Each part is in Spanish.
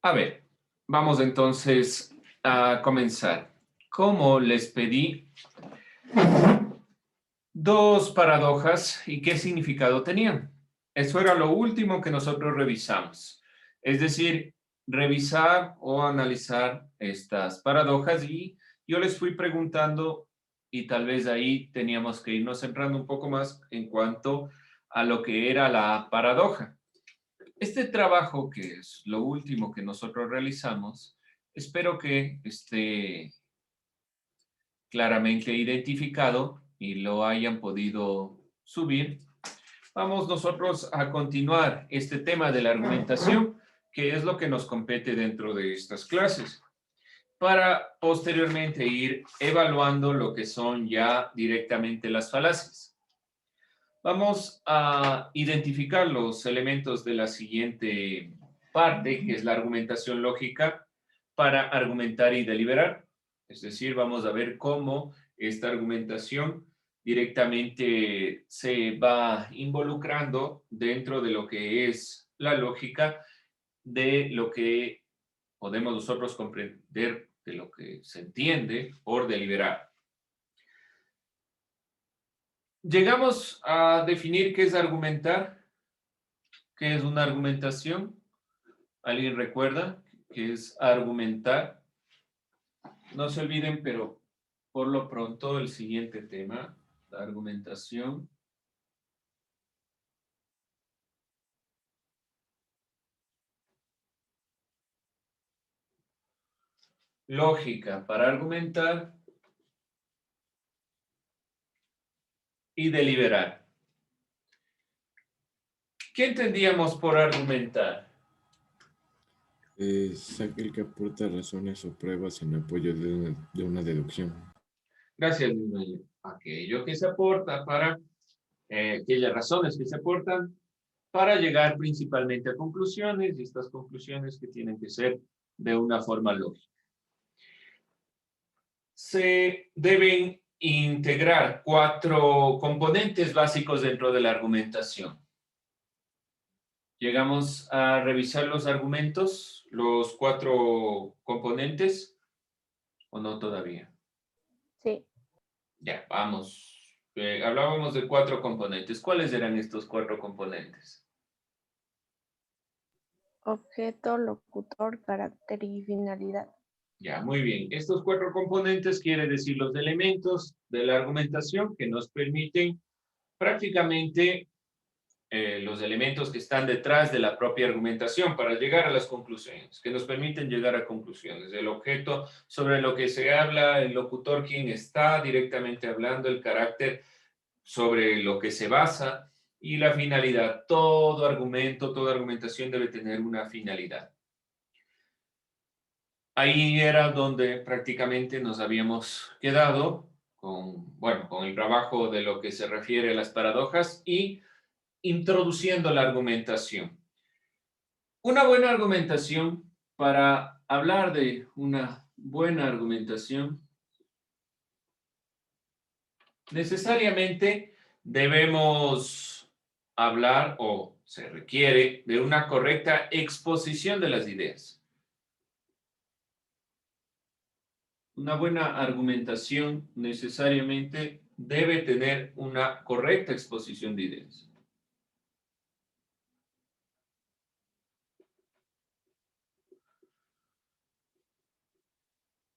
A ver, vamos entonces a comenzar. Como les pedí, dos paradojas y qué significado tenían. Eso era lo último que nosotros revisamos. Es decir, revisar o analizar estas paradojas y yo les fui preguntando y tal vez ahí teníamos que irnos centrando un poco más en cuanto a lo que era la paradoja. Este trabajo, que es lo último que nosotros realizamos, espero que esté claramente identificado y lo hayan podido subir. Vamos nosotros a continuar este tema de la argumentación, que es lo que nos compete dentro de estas clases, para posteriormente ir evaluando lo que son ya directamente las falacias. Vamos a identificar los elementos de la siguiente parte, que es la argumentación lógica para argumentar y deliberar. Es decir, vamos a ver cómo esta argumentación directamente se va involucrando dentro de lo que es la lógica, de lo que podemos nosotros comprender, de lo que se entiende por deliberar. Llegamos a definir qué es argumentar, qué es una argumentación. ¿Alguien recuerda qué es argumentar? No se olviden, pero por lo pronto el siguiente tema, la argumentación. Lógica para argumentar y deliberar. ¿Qué entendíamos por argumentar? Es aquel que aporta razones o pruebas en apoyo de una deducción. Gracias, Luis. Aquello que se aporta para, aquellas razones que se aportan para llegar principalmente a conclusiones, y estas conclusiones que tienen que ser de una forma lógica. Se deben integrar 4 componentes básicos dentro de la argumentación. Llegamos a revisar los argumentos, los 4 componentes, ¿o no todavía? Sí. Ya, vamos. Hablábamos de 4 componentes. ¿Cuáles eran estos 4 componentes? Objeto, locutor, carácter y finalidad. Ya, muy bien. Estos 4 componentes quiere decir los elementos de la argumentación que nos permiten prácticamente los elementos que están detrás de la propia argumentación para llegar a las conclusiones, que nos permiten llegar a conclusiones. El objeto sobre lo que se habla, el locutor quien está directamente hablando, el carácter sobre lo que se basa y la finalidad. Todo argumento, toda argumentación debe tener una finalidad. Ahí era donde prácticamente nos habíamos quedado con el trabajo de lo que se refiere a las paradojas y introduciendo la argumentación. Una buena argumentación, para hablar de una buena argumentación, necesariamente debemos hablar o se requiere de una correcta exposición de las ideas. Una buena argumentación necesariamente debe tener una correcta exposición de ideas.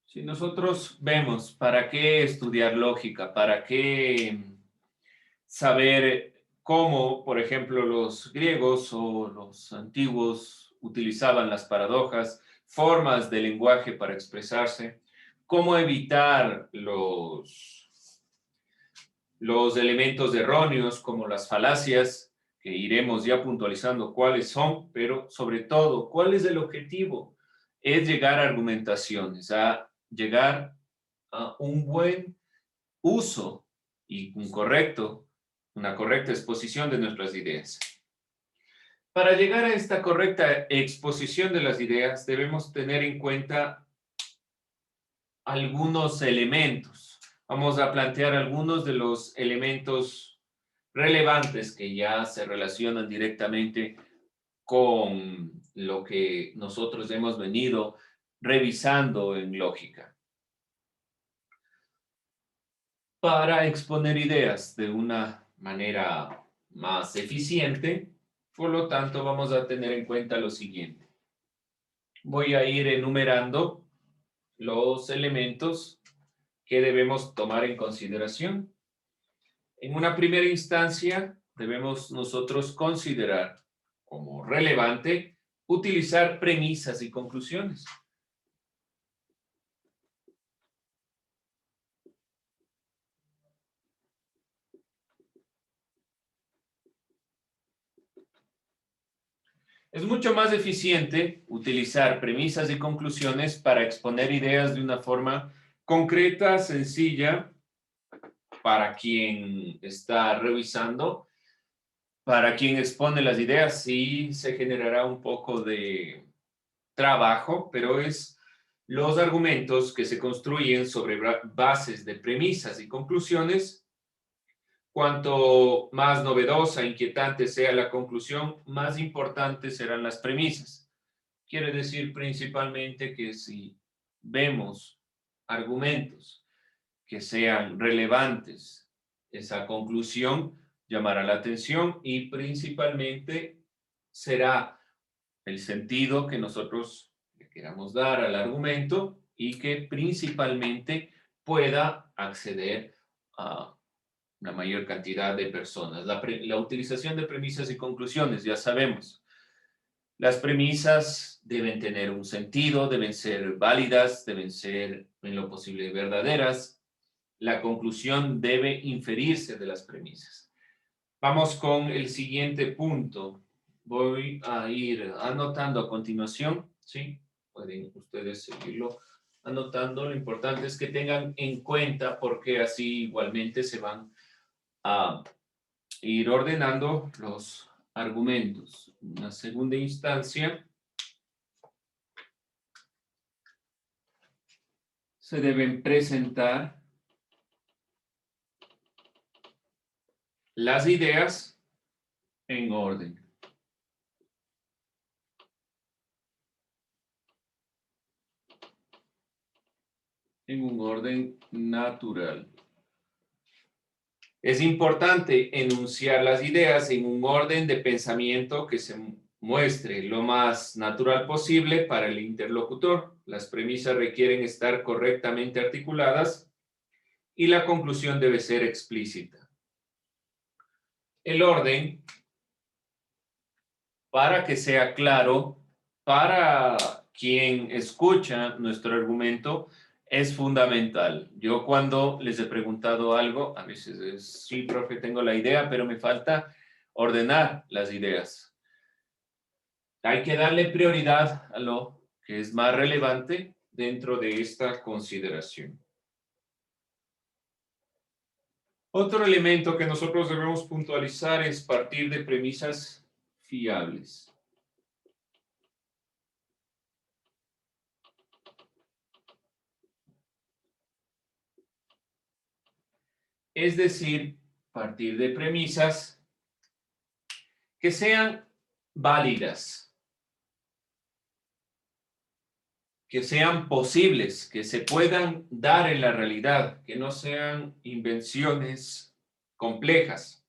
Si nosotros vemos para qué estudiar lógica, para qué saber cómo, por ejemplo, los griegos o los antiguos utilizaban las paradojas, formas de lenguaje para expresarse, cómo evitar los elementos erróneos como las falacias, que iremos ya puntualizando cuáles son, pero sobre todo, ¿cuál es el objetivo? Es llegar a argumentaciones, a llegar a un buen uso y una correcta exposición de nuestras ideas. Para llegar a esta correcta exposición de las ideas, debemos tener en cuenta algunos elementos. Vamos a plantear algunos de los elementos relevantes que ya se relacionan directamente con lo que nosotros hemos venido revisando en lógica. Para exponer ideas de una manera más eficiente, por lo tanto, vamos a tener en cuenta lo siguiente. Voy a ir enumerando los elementos que debemos tomar en consideración. En una primera instancia, debemos nosotros considerar como relevante utilizar premisas y conclusiones. Es mucho más eficiente utilizar premisas y conclusiones para exponer ideas de una forma concreta, sencilla, para quien está revisando, para quien expone las ideas, sí se generará un poco de trabajo, pero es los argumentos que se construyen sobre bases de premisas y conclusiones. Cuanto más novedosa, inquietante sea la conclusión, más importantes serán las premisas. Quiere decir principalmente que si vemos argumentos que sean relevantes, esa conclusión llamará la atención y principalmente será el sentido que nosotros le queramos dar al argumento y que principalmente pueda acceder a una mayor cantidad de personas. La utilización de premisas y conclusiones, ya sabemos. Las premisas deben tener un sentido, deben ser válidas, deben ser en lo posible verdaderas. La conclusión debe inferirse de las premisas. Vamos con el siguiente punto. Voy a ir anotando a continuación, ¿sí? Pueden ustedes seguirlo anotando. Lo importante es que tengan en cuenta porque así igualmente se van a ir ordenando los argumentos. En una segunda instancia, se deben presentar las ideas en orden. En un orden natural. Es importante enunciar las ideas en un orden de pensamiento que se muestre lo más natural posible para el interlocutor. Las premisas requieren estar correctamente articuladas y la conclusión debe ser explícita. El orden, para que sea claro, para quien escucha nuestro argumento, es fundamental. Yo cuando les he preguntado algo, a veces es, sí, profe, tengo la idea, pero me falta ordenar las ideas. Hay que darle prioridad a lo que es más relevante dentro de esta consideración. Otro elemento que nosotros debemos puntualizar es partir de premisas fiables. Es decir, partir de premisas que sean válidas, que sean posibles, que se puedan dar en la realidad, que no sean invenciones complejas.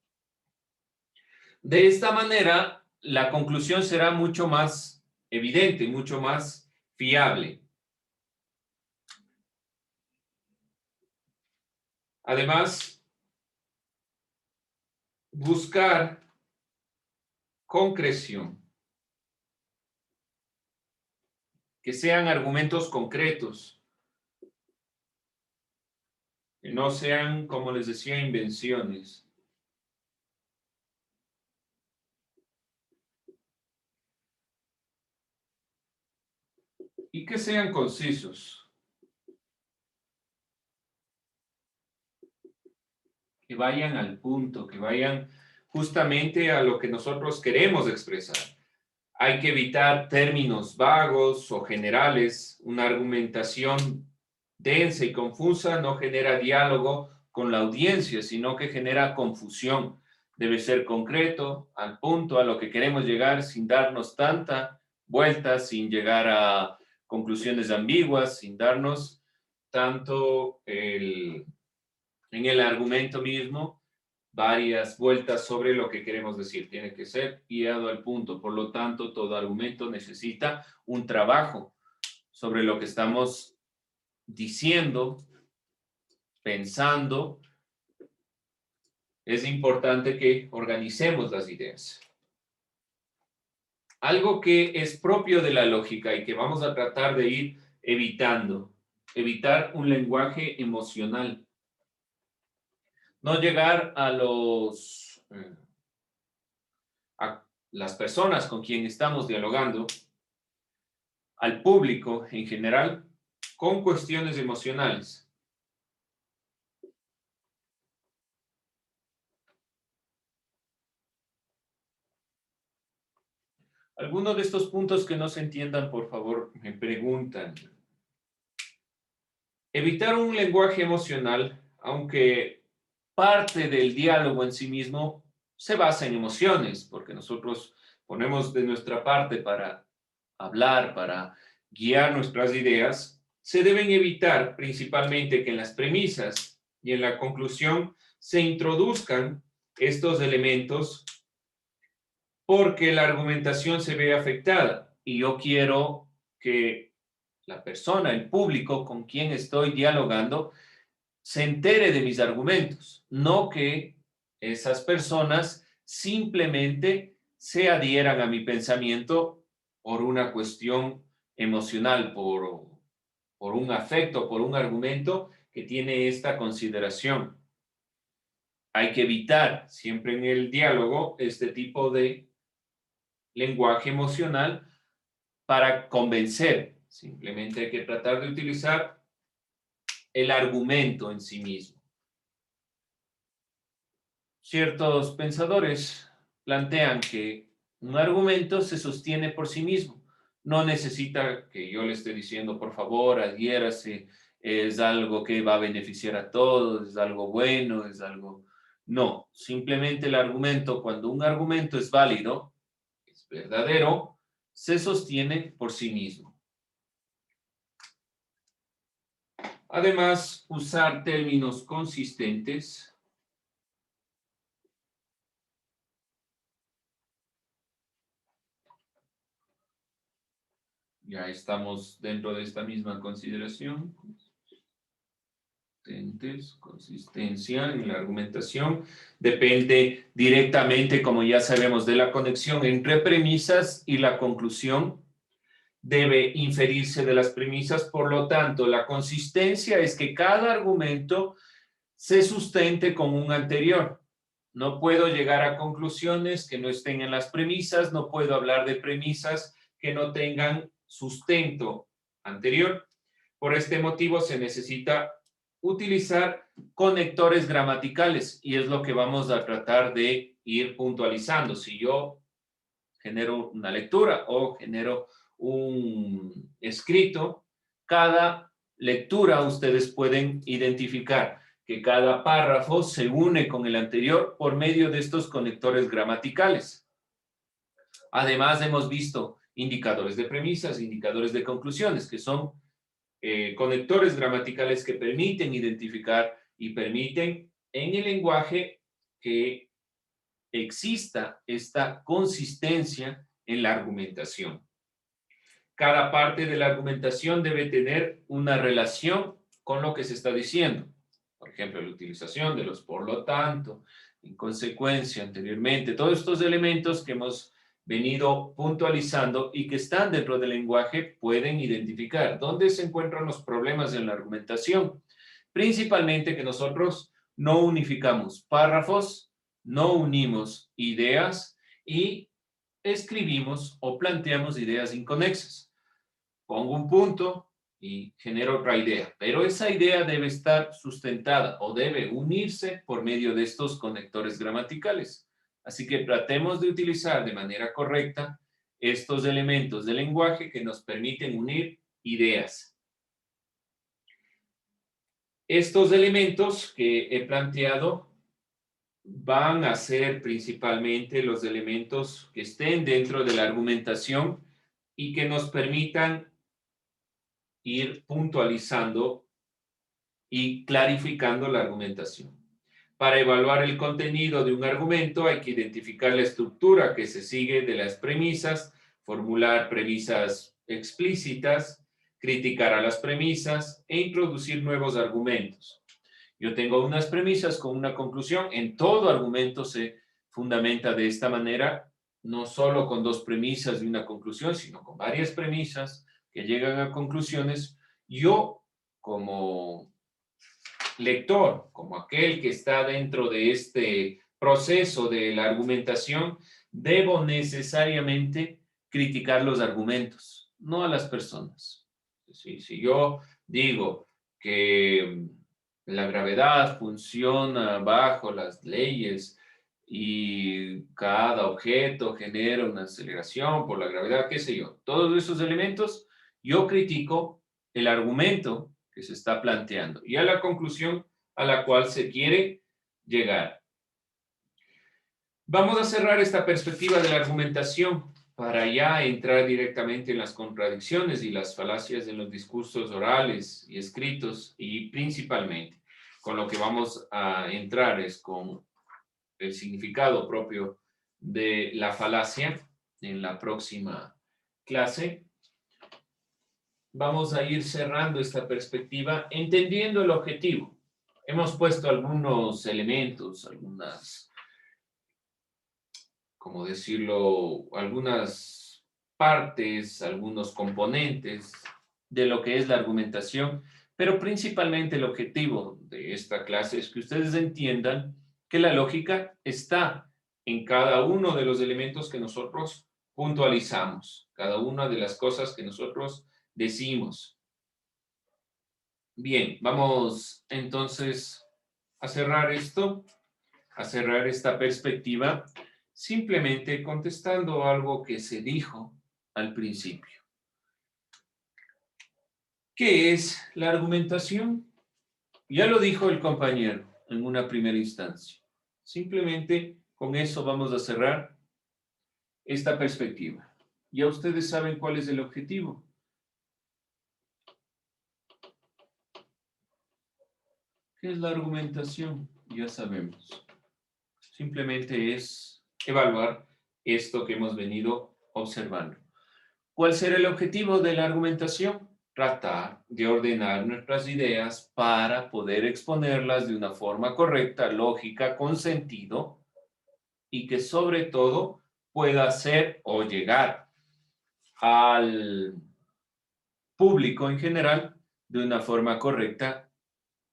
De esta manera, la conclusión será mucho más evidente, mucho más fiable. Además, buscar concreción. Que sean argumentos concretos. Que no sean, como les decía, invenciones. Y que sean concisos. Que vayan al punto, que vayan justamente a lo que nosotros queremos expresar. Hay que evitar términos vagos o generales. Una argumentación densa y confusa no genera diálogo con la audiencia, sino que genera confusión. Debe ser concreto, al punto, a lo que queremos llegar sin darnos tanta vueltas, sin llegar a conclusiones ambiguas, sin darnos tanto en el argumento mismo varias vueltas sobre lo que queremos decir. Tiene que ser guiado al punto. Por lo tanto, todo argumento necesita un trabajo sobre lo que estamos diciendo, pensando. Es importante que organicemos las ideas. Algo que es propio de la lógica y que vamos a tratar de ir evitando. Evitar un lenguaje emocional. No llegar a las personas con quien estamos dialogando, al público en general, con cuestiones emocionales. Algunos de estos puntos que no se entiendan, por favor, me preguntan. Evitar un lenguaje emocional, aunque parte del diálogo en sí mismo se basa en emociones, porque nosotros ponemos de nuestra parte para hablar, para guiar nuestras ideas, se deben evitar principalmente que en las premisas y en la conclusión se introduzcan estos elementos porque la argumentación se ve afectada y yo quiero que la persona, el público con quien estoy dialogando, se entere de mis argumentos, no que esas personas simplemente se adhieran a mi pensamiento por una cuestión emocional, por un afecto, por un argumento que tiene esta consideración. Hay que evitar siempre en el diálogo este tipo de lenguaje emocional para convencer. Simplemente hay que tratar de utilizar el argumento en sí mismo. Ciertos pensadores plantean que un argumento se sostiene por sí mismo. No necesita que yo le esté diciendo, por favor, adhiérase, es algo que va a beneficiar a todos, es algo bueno, es algo... No, simplemente el argumento, cuando un argumento es válido, es verdadero, se sostiene por sí mismo. Además, usar términos consistentes. Ya estamos dentro de esta misma consideración. Consistencia en la argumentación. Depende directamente, como ya sabemos, de la conexión entre premisas y la conclusión. Debe inferirse de las premisas. Por lo tanto, la consistencia es que cada argumento se sustente con un anterior. No puedo llegar a conclusiones que no estén en las premisas. No puedo hablar de premisas que no tengan sustento anterior. Por este motivo se necesita utilizar conectores gramaticales y es lo que vamos a tratar de ir puntualizando. Si yo genero una lectura o genero un escrito, cada lectura ustedes pueden identificar que cada párrafo se une con el anterior por medio de estos conectores gramaticales. Además, hemos visto indicadores de premisas, indicadores de conclusiones, que son conectores gramaticales que permiten identificar y permiten en el lenguaje que exista esta consistencia en la argumentación. Cada parte de la argumentación debe tener una relación con lo que se está diciendo. Por ejemplo, la utilización de los por lo tanto, en consecuencia, anteriormente, todos estos elementos que hemos venido puntualizando y que están dentro del lenguaje pueden identificar dónde se encuentran los problemas en la argumentación. Principalmente que nosotros no unificamos párrafos, no unimos ideas y escribimos o planteamos ideas inconexas. Pongo un punto y genero otra idea, pero esa idea debe estar sustentada o debe unirse por medio de estos conectores gramaticales. Así que tratemos de utilizar de manera correcta estos elementos del lenguaje que nos permiten unir ideas. Estos elementos que he planteado van a ser principalmente los elementos que estén dentro de la argumentación y que nos permitan ir puntualizando y clarificando la argumentación. Para evaluar el contenido de un argumento hay que identificar la estructura que se sigue de las premisas, formular premisas explícitas, criticar a las premisas e introducir nuevos argumentos. Yo tengo unas premisas con una conclusión. En todo argumento se fundamenta de esta manera, no solo con dos premisas y una conclusión, sino con varias premisas que llegan a conclusiones. Yo, como lector, como aquel que está dentro de este proceso de la argumentación, debo necesariamente criticar los argumentos, no a las personas. Si yo digo que la gravedad funciona bajo las leyes y cada objeto genera una aceleración por la gravedad, qué sé yo, todos esos elementos, yo critico el argumento que se está planteando y a la conclusión a la cual se quiere llegar. Vamos a cerrar esta perspectiva de la argumentación para ya entrar directamente en las contradicciones y las falacias en los discursos orales y escritos, y principalmente con lo que vamos a entrar es con el significado propio de la falacia en la próxima clase. Vamos a ir cerrando esta perspectiva entendiendo el objetivo. Hemos puesto algunos elementos, algunas, ¿cómo decirlo? Algunas partes, algunos componentes de lo que es la argumentación, pero principalmente el objetivo de esta clase es que ustedes entiendan que la lógica está en cada uno de los elementos que nosotros puntualizamos, cada una de las cosas que nosotros decimos. Bien, vamos entonces a cerrar esto, a cerrar esta perspectiva, simplemente contestando algo que se dijo al principio. ¿Qué es la argumentación? Ya lo dijo el compañero en una primera instancia. Simplemente con eso vamos a cerrar esta perspectiva. Ya ustedes saben cuál es el objetivo. ¿Qué es la argumentación? Ya sabemos. Simplemente es evaluar esto que hemos venido observando. ¿Cuál será el objetivo de la argumentación? Tratar de ordenar nuestras ideas para poder exponerlas de una forma correcta, lógica, con sentido, y que sobre todo pueda ser o llegar al público en general de una forma correcta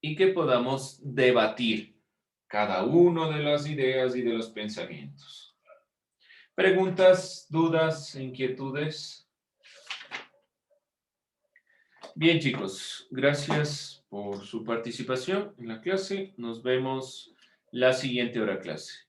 y que podamos debatir cada una de las ideas y de los pensamientos. ¿Preguntas, dudas, inquietudes? Bien, chicos, gracias por su participación en la clase. Nos vemos la siguiente hora clase.